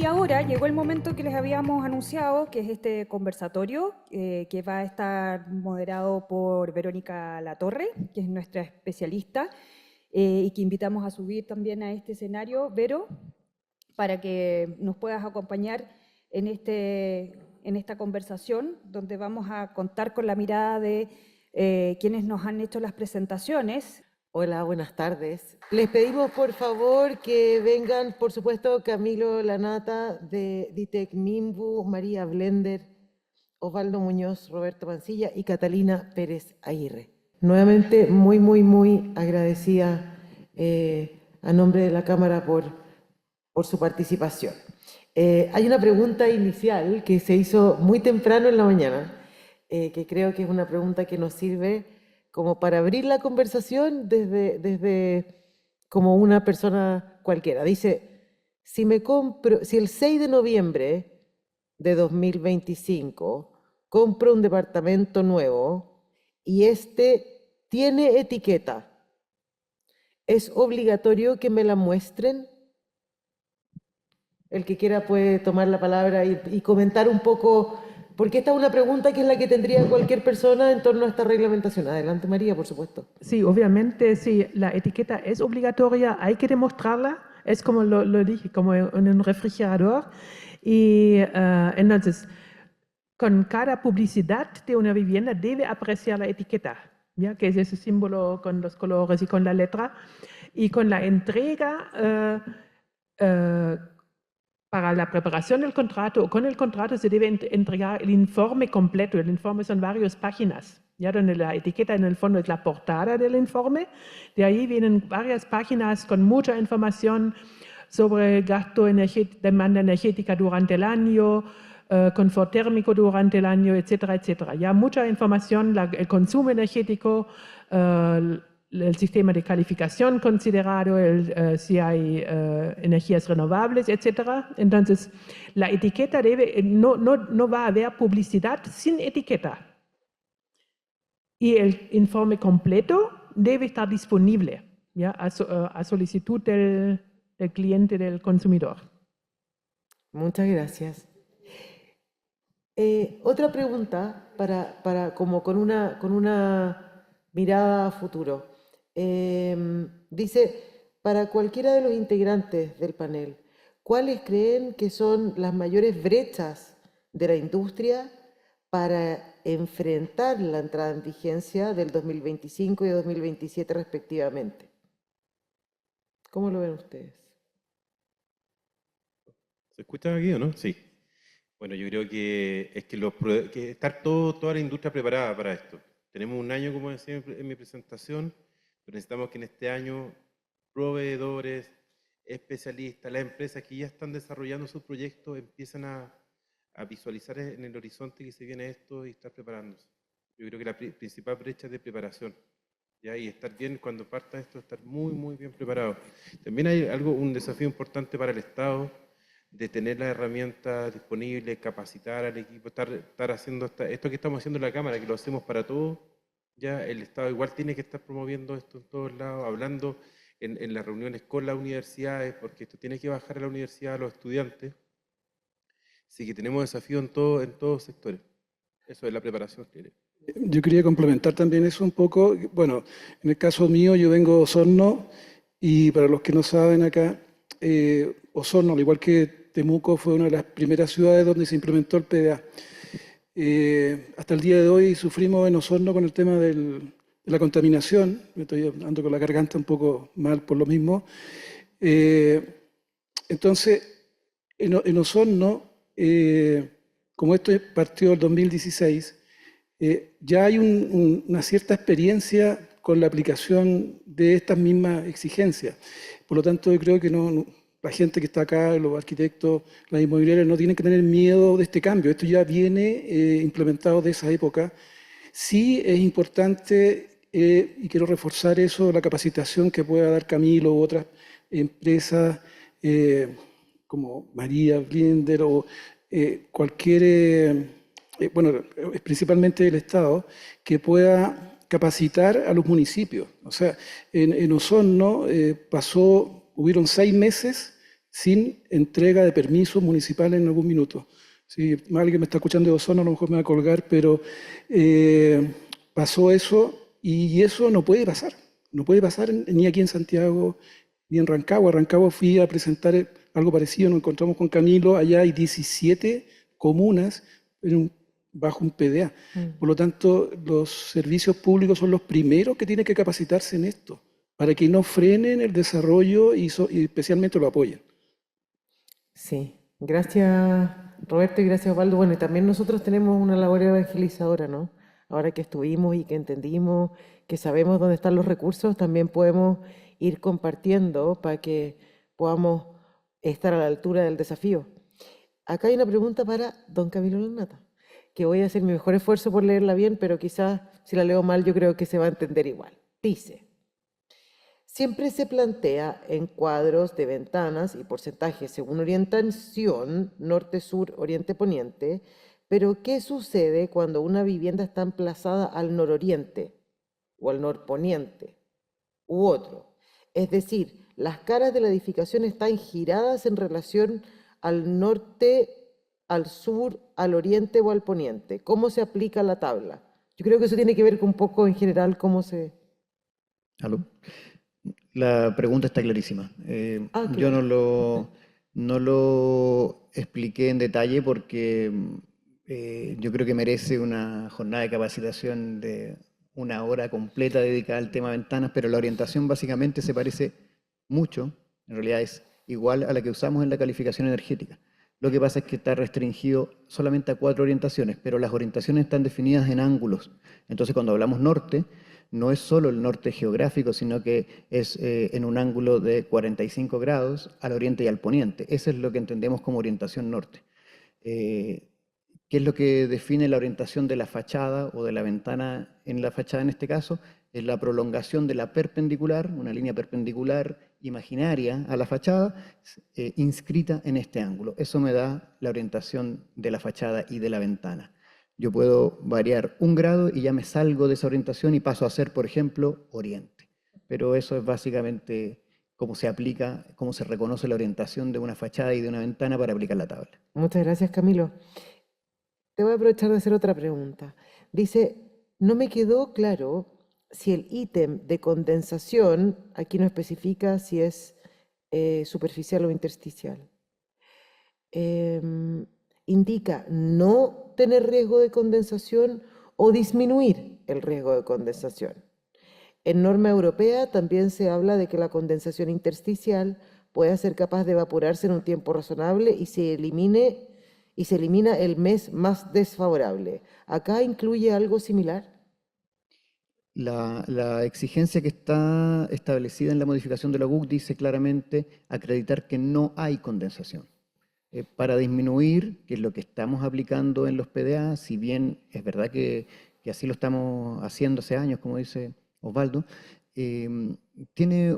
ahora llegó el momento que les habíamos anunciado, que es este conversatorio que va a estar moderado por Verónica Latorre, que es nuestra especialista, y que invitamos a subir también a este escenario. Vero, para que nos puedas acompañar en esta conversación, donde vamos a contar con la mirada de quienes nos han hecho las presentaciones. Hola, buenas tardes. Les pedimos por favor que vengan, por supuesto, Camilo Lanata de Ditec Minbu, María Blender, Osvaldo Muñoz, Roberto Mancilla y Catalina Pérez Aguirre. Nuevamente, muy agradecida a nombre de la Cámara por su participación. Hay una pregunta inicial que se hizo muy temprano en la mañana, que creo que es una pregunta que nos sirve como para abrir la conversación desde como una persona cualquiera. Dice, si el 6 de noviembre de 2025 compro un departamento nuevo y este tiene etiqueta, ¿es obligatorio que me la muestren? El que quiera puede tomar la palabra y comentar un poco, porque esta es una pregunta que es la que tendría cualquier persona en torno a esta reglamentación. Adelante, María, por supuesto. Sí, obviamente, sí, la etiqueta es obligatoria, hay que demostrarla, es como lo dije, como en un refrigerador. Y entonces, con cada publicidad de una vivienda debe aparecer la etiqueta, ¿ya? Que es ese símbolo con los colores y con la letra. Y con la entrega, para la preparación del contrato o con el contrato se debe entregar el informe completo. El informe son varias páginas, ¿ya? Donde la etiqueta en el fondo es la portada del informe. De ahí vienen varias páginas con mucha información sobre gasto energético, demanda energética durante el año, confort térmico durante el año, etcétera, etcétera. Ya mucha información, el consumo energético, el sistema de calificación considerado, si hay energías renovables, etcétera. Entonces, la etiqueta no va a haber publicidad sin etiqueta. Y el informe completo debe estar disponible, ¿ya? A solicitud del cliente, del consumidor. Muchas gracias. Otra pregunta como con una mirada a futuro. Dice, para cualquiera de los integrantes del panel, ¿cuáles creen que son las mayores brechas de la industria para enfrentar la entrada en vigencia del 2025 y 2027 respectivamente? ¿Cómo lo ven ustedes? ¿Se escucha aquí o no? Sí. Bueno, yo creo que es que estar toda la industria preparada para esto. Tenemos un año, como decía en mi presentación, pero necesitamos que en este año proveedores, especialistas, las empresas que ya están desarrollando sus proyectos empiezan a visualizar en el horizonte que se viene esto y estar preparándose. Yo creo que la principal brecha es de preparación, ¿ya? Y estar bien cuando parta esto, estar muy bien preparado. También hay un desafío importante para el Estado, de tener las herramientas disponibles, capacitar al equipo, estar haciendo esto que estamos haciendo en la Cámara, que lo hacemos para todos. Ya el Estado igual tiene que estar promoviendo esto en todos lados, hablando en las reuniones con las universidades, porque esto tiene que bajar a la universidad, a los estudiantes. Así que tenemos desafíos en todos sectores. Eso es la preparación. Yo quería complementar también eso un poco. Bueno, en el caso mío, yo vengo de Osorno, y para los que no saben acá, Osorno, al igual que Temuco, fue una de las primeras ciudades donde se implementó el PDA. Hasta el día de hoy sufrimos en Osorno con el tema de la contaminación. Me estoy andando con la garganta un poco mal por lo mismo. Entonces, en Osorno, como esto partió en 2016, ya hay una cierta experiencia con la aplicación de estas mismas exigencias. Por lo tanto, yo creo que la gente que está acá, los arquitectos, las inmobiliarias, no tienen que tener miedo de este cambio. Esto ya viene implementado de esa época. Sí es importante, y quiero reforzar eso, la capacitación que pueda dar Camilo u otras empresas como María Blender o cualquier, bueno, principalmente el Estado, que pueda capacitar a los municipios. O sea, en Osorno hubieron 6 meses sin entrega de permisos municipales en algún minuto. Si alguien me está escuchando de Osorno, a lo mejor me va a colgar, pero pasó eso y eso no puede pasar. No puede pasar ni aquí en Santiago ni en Rancagua. Rancagua fui a presentar algo parecido, nos encontramos con Camilo, allá hay 17 comunas bajo un PDA. Por lo tanto, los servicios públicos son los primeros que tienen que capacitarse en esto, para que no frenen el desarrollo y especialmente lo apoyen. Sí, gracias Roberto y gracias Osvaldo. Bueno, y también nosotros tenemos una labor evangelizadora, ¿no? Ahora que estuvimos y que entendimos, que sabemos dónde están los recursos, también podemos ir compartiendo para que podamos estar a la altura del desafío. Acá hay una pregunta para don Camilo Lanata, que voy a hacer mi mejor esfuerzo por leerla bien, pero quizás si la leo mal yo creo que se va a entender igual. Dice: siempre se plantea en cuadros de ventanas y porcentajes según orientación, norte, sur, oriente, poniente, pero ¿qué sucede cuando una vivienda está emplazada al nororiente o al norponiente u otro? Es decir, las caras de la edificación están giradas en relación al norte, al sur, al oriente o al poniente. ¿Cómo se aplica la tabla? Yo creo que eso tiene que ver con un poco en general cómo se... ¿Aló? La pregunta está clarísima. Yo no lo expliqué en detalle porque yo creo que merece una jornada de capacitación de 1 hora completa dedicada al tema ventanas, pero la orientación básicamente se parece mucho, en realidad es igual a la que usamos en la calificación energética. Lo que pasa es que está restringido solamente a 4 orientaciones, pero las orientaciones están definidas en ángulos. Entonces, cuando hablamos norte, no es solo el norte geográfico, sino que es en un ángulo de 45 grados al oriente y al poniente. Eso es lo que entendemos como orientación norte. ¿Qué es lo que define la orientación de la fachada o de la ventana en la fachada en este caso? Es la prolongación de la perpendicular, una línea perpendicular imaginaria a la fachada, inscrita en este ángulo. Eso me da la orientación de la fachada y de la ventana. Yo puedo variar 1 grado y ya me salgo de esa orientación y paso a ser, por ejemplo, oriente. Pero eso es básicamente cómo se aplica, cómo se reconoce la orientación de una fachada y de una ventana para aplicar la tabla. Muchas gracias, Camilo. Te voy a aprovechar de hacer otra pregunta. Dice, no me quedó claro si el ítem de condensación, aquí no especifica si es superficial o intersticial, indica no tener riesgo de condensación o disminuir el riesgo de condensación. En norma europea también se habla de que la condensación intersticial puede ser capaz de evaporarse en un tiempo razonable y se elimina el mes más desfavorable. ¿Acá incluye algo similar? La exigencia que está establecida en la modificación de la UC dice claramente acreditar que no hay condensación. Para disminuir, que es lo que estamos aplicando en los PDA, si bien es verdad que así lo estamos haciendo hace años, como dice Osvaldo, tiene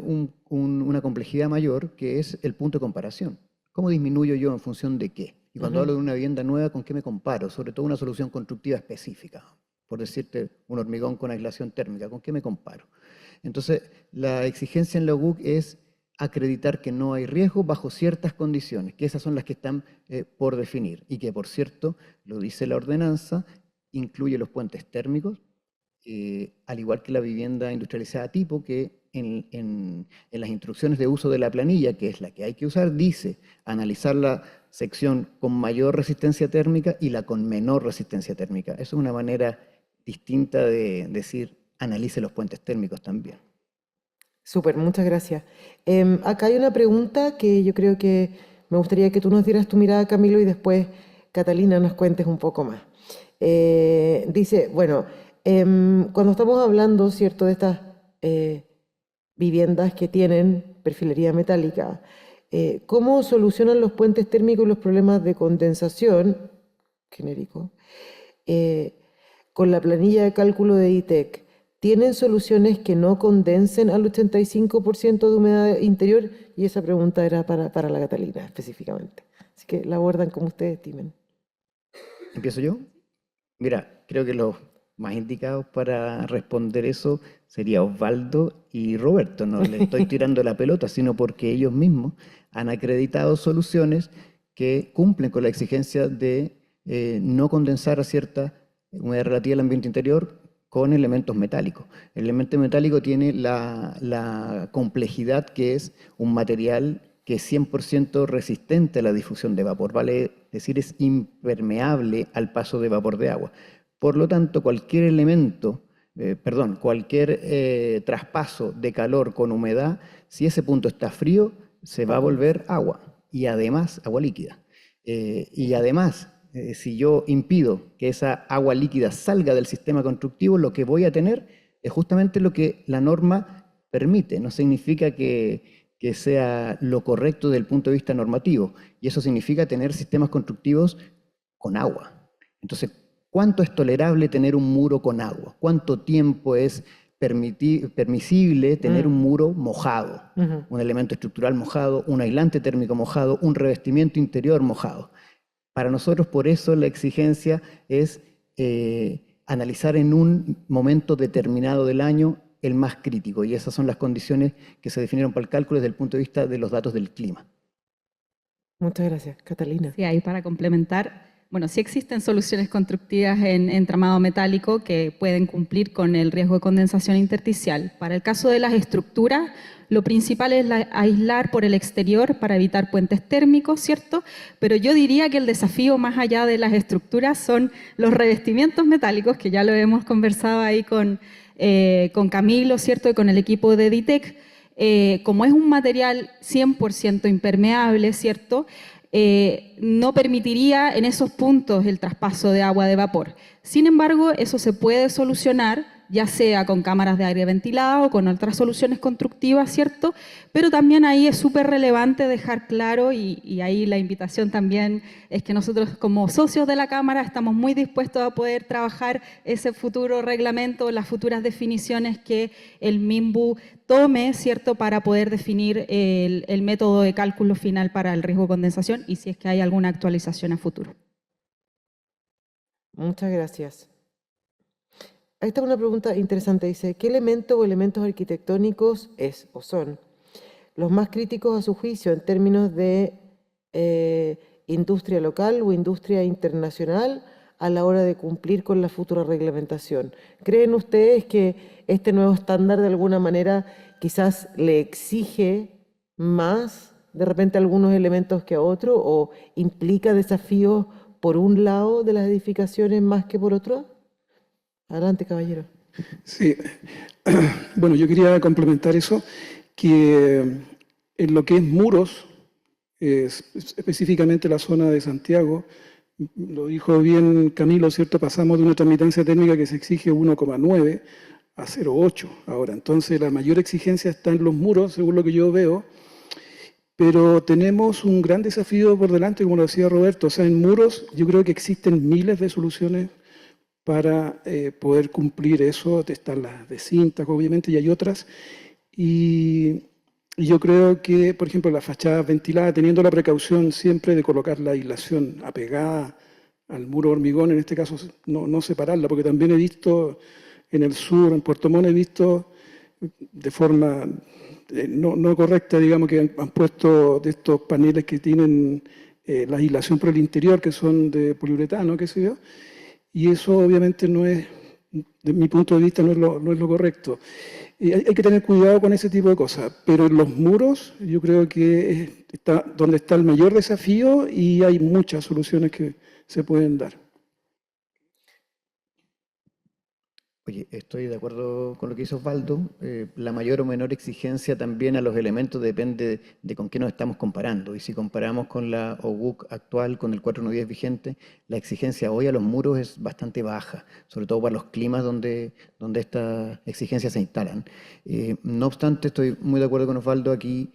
una complejidad mayor que es el punto de comparación. ¿Cómo disminuyo yo en función de qué? Y cuando hablo de una vivienda nueva, ¿con qué me comparo? Sobre todo una solución constructiva específica. Por decirte, un hormigón con aislación térmica, ¿con qué me comparo? Entonces, la exigencia en la UC es acreditar que no hay riesgo bajo ciertas condiciones, que esas son las que están por definir y que, por cierto, lo dice la ordenanza, incluye los puentes térmicos, al igual que la vivienda industrializada tipo, que en las instrucciones de uso de la planilla, que es la que hay que usar, dice analizar la sección con mayor resistencia térmica y la con menor resistencia térmica. Eso es una manera distinta de decir analice los puentes térmicos también. Súper, muchas gracias. Acá hay una pregunta que yo creo que me gustaría que tú nos dieras tu mirada, Camilo, y después Catalina nos cuentes un poco más. Dice, bueno, cuando estamos hablando, ¿cierto?, de estas viviendas que tienen perfilería metálica, ¿cómo solucionan los puentes térmicos los problemas de condensación, genérico, con la planilla de cálculo de DITEC? ¿Tienen soluciones que no condensen al 85% de humedad interior? Y esa pregunta era para la Catalina específicamente. Así que la abordan como ustedes estimen. ¿Empiezo yo? Mira, creo que los más indicados para responder eso sería Osvaldo y Roberto. No le estoy tirando la pelota, sino porque ellos mismos han acreditado soluciones que cumplen con la exigencia de no condensar a cierta humedad relativa al ambiente interior con elementos metálicos. El elemento metálico tiene la complejidad que es un material que es 100% resistente a la difusión de vapor, vale decir, es impermeable al paso de vapor de agua. Por lo tanto, cualquier elemento, cualquier traspaso de calor con humedad, si ese punto está frío, se va a volver agua, y además agua líquida. Y además, si yo impido que esa agua líquida salga del sistema constructivo, lo que voy a tener es justamente lo que la norma permite. No significa que sea lo correcto desde el punto de vista normativo, y eso significa tener sistemas constructivos con agua. Entonces, ¿cuánto es tolerable tener un muro con agua? ¿Cuánto tiempo es permisible tener un muro mojado? Un elemento estructural mojado, un aislante térmico mojado, un revestimiento interior mojado. Para nosotros, por eso, la exigencia es analizar en un momento determinado del año el más crítico, y esas son las condiciones que se definieron para el cálculo desde el punto de vista de los datos del clima. Muchas gracias. Catalina. Sí, ahí para complementar, bueno, sí existen soluciones constructivas en entramado metálico que pueden cumplir con el riesgo de condensación intersticial. Para el caso de las estructuras, lo principal es aislar por el exterior para evitar puentes térmicos, ¿cierto? Pero yo diría que el desafío más allá de las estructuras son los revestimientos metálicos, que ya lo hemos conversado ahí con Camilo, ¿cierto? Y con el equipo de DITEC. Como es un material 100% impermeable, ¿cierto? No permitiría en esos puntos el traspaso de agua de vapor. Sin embargo, eso se puede solucionar, ya sea con cámaras de aire ventilado o con otras soluciones constructivas, ¿cierto? Pero también ahí es súper relevante dejar claro, y ahí la invitación también es que nosotros como socios de la Cámara estamos muy dispuestos a poder trabajar ese futuro reglamento, las futuras definiciones que el MIMBU tome, ¿cierto?, para poder definir el método de cálculo final para el riesgo de condensación y si es que hay alguna actualización a futuro. Muchas gracias. Ahí está una pregunta interesante. Dice, ¿qué elemento o elementos arquitectónicos es o son los más críticos a su juicio en términos de industria local o industria internacional a la hora de cumplir con la futura reglamentación? ¿Creen ustedes que este nuevo estándar de alguna manera quizás le exige más de repente algunos elementos que a otros, o implica desafíos por un lado de las edificaciones más que por otro? Adelante, caballero. Sí, bueno, yo quería complementar eso, que en lo que es muros, específicamente la zona de Santiago, lo dijo bien Camilo, ¿cierto? Pasamos de una transmitancia térmica que se exige 1,9 a 0,8 ahora. Entonces la mayor exigencia está en los muros, según lo que yo veo, pero tenemos un gran desafío por delante, como lo decía Roberto. O sea, en muros yo creo que existen miles de soluciones para poder cumplir eso. Están las de cinta, obviamente, y hay otras. Y yo creo que, por ejemplo, la fachada ventilada, teniendo la precaución siempre de colocar la aislación apegada al muro de hormigón, en este caso no separarla, porque también he visto en el sur, en Puerto Montt, he visto de forma no correcta, digamos, que han puesto de estos paneles que tienen la aislación por el interior, que son de poliuretano, qué sé yo, y eso obviamente no es, de mi punto de vista, no es lo correcto. Hay que tener cuidado con ese tipo de cosas, pero en los muros yo creo que está donde está el mayor desafío, y hay muchas soluciones que se pueden dar. Oye, estoy de acuerdo con lo que dice Osvaldo. La mayor o menor exigencia también a los elementos depende de con qué nos estamos comparando. Y si comparamos con la OGUC actual, con el 4110 vigente, la exigencia hoy a los muros es bastante baja, sobre todo para los climas donde estas exigencias se instalan. No obstante, estoy muy de acuerdo con Osvaldo aquí.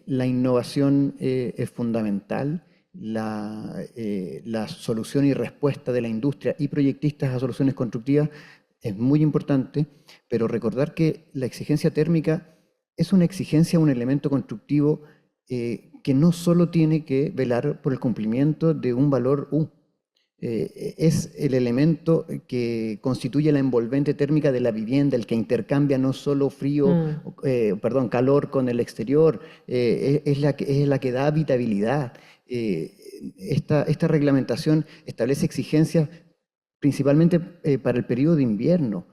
La innovación es fundamental. La solución y respuesta de la industria y proyectistas a soluciones constructivas es muy importante, pero recordar que la exigencia térmica es una exigencia, un elemento constructivo que no solo tiene que velar por el cumplimiento de un valor U. es el elemento que constituye la envolvente térmica de la vivienda, el que intercambia no solo calor con el exterior, es la que da habitabilidad. Esta reglamentación establece exigencias principalmente para el periodo de invierno.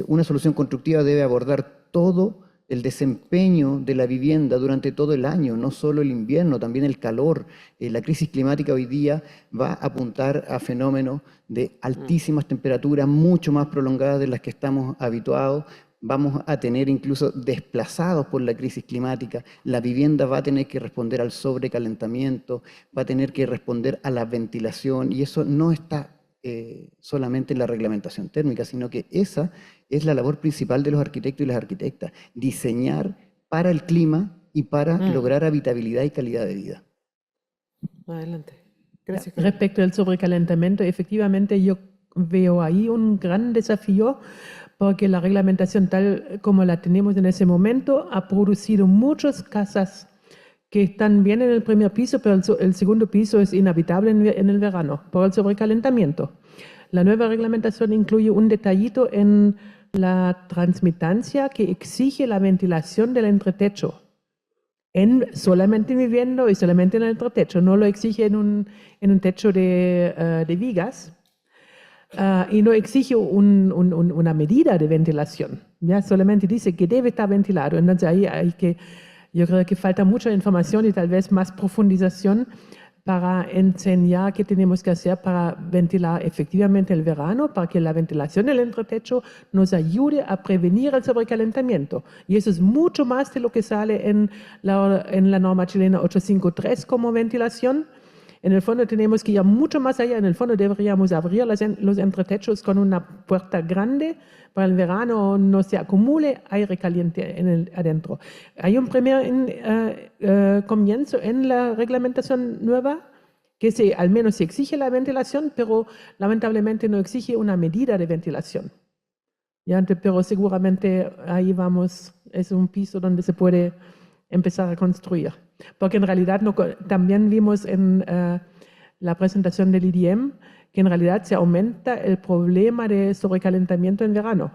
Una solución constructiva debe abordar todo el desempeño de la vivienda durante todo el año, no solo el invierno, también el calor. La crisis climática hoy día va a apuntar a fenómenos de altísimas temperaturas, mucho más prolongadas de las que estamos habituados. Vamos a tener incluso desplazados por la crisis climática. La vivienda va a tener que responder al sobrecalentamiento, va a tener que responder a la ventilación, y eso no está solamente en la reglamentación térmica, sino que esa es la labor principal de los arquitectos y las arquitectas, diseñar para el clima y para lograr habitabilidad y calidad de vida. Adelante. Gracias. Respecto al sobrecalentamiento, efectivamente yo veo ahí un gran desafío, porque la reglamentación tal como la tenemos en ese momento ha producido muchas casas que están bien en el primer piso, pero el segundo piso es inhabitable en el verano por el sobrecalentamiento. La nueva reglamentación incluye un detallito en la transmitancia que exige la ventilación del entretecho, solamente en vivienda y solamente en el entretecho, no lo exige en un techo de vigas. Y no exige una medida de ventilación, ¿ya? Solamente dice que debe estar ventilado. Entonces ahí yo creo que falta mucha información y tal vez más profundización para enseñar qué tenemos que hacer para ventilar efectivamente el verano, para que la ventilación del entretecho nos ayude a prevenir el sobrecalentamiento. Y eso es mucho más de lo que sale en la norma chilena 853 como ventilación. En el fondo tenemos que ir mucho más allá. En el fondo deberíamos abrir los entretechos con una puerta grande para el verano no se acumule aire caliente adentro. Hay un primer comienzo en la reglamentación nueva que al menos se exige la ventilación, pero lamentablemente no exige una medida de ventilación. Pero seguramente ahí vamos, es un piso donde se puede empezar a construir. Porque en realidad también vimos en la presentación del IDM que en realidad se aumenta el problema de sobrecalentamiento en verano.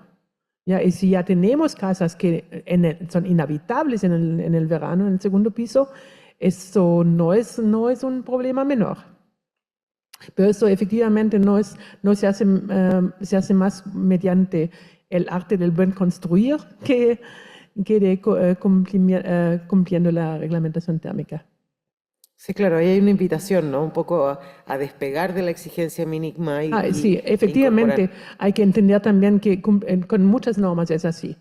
Y si ya tenemos casas que son inhabitables en el verano, en el segundo piso, eso no es un problema menor. Pero eso efectivamente no se hace más mediante el arte del buen construir que cumpliendo la reglamentación térmica. Sí, claro, ahí hay una invitación, ¿no? Un poco a despegar de la exigencia mínima sí, efectivamente, hay que entender también que con muchas normas es así.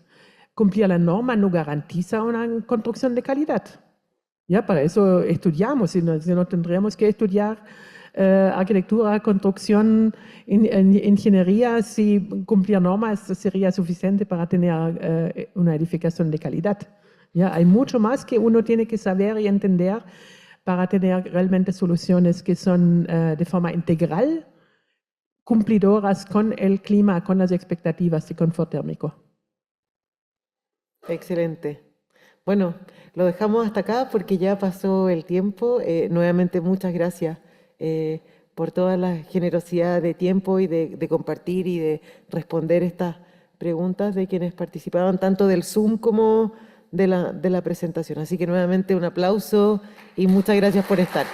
Cumplir la norma no garantiza una construcción de calidad. Para eso estudiamos, si no tendríamos que estudiar arquitectura, construcción, ingeniería, si cumplir normas sería suficiente para tener una edificación de calidad. Hay mucho más que uno tiene que saber y entender para tener realmente soluciones que son de forma integral, cumplidoras con el clima, con las expectativas de confort térmico. Excelente. Bueno, lo dejamos hasta acá porque ya pasó el tiempo. Nuevamente, muchas gracias por toda la generosidad de tiempo y de compartir y de responder estas preguntas de quienes participaban tanto del Zoom como de la presentación. Así que nuevamente un aplauso y muchas gracias por estar.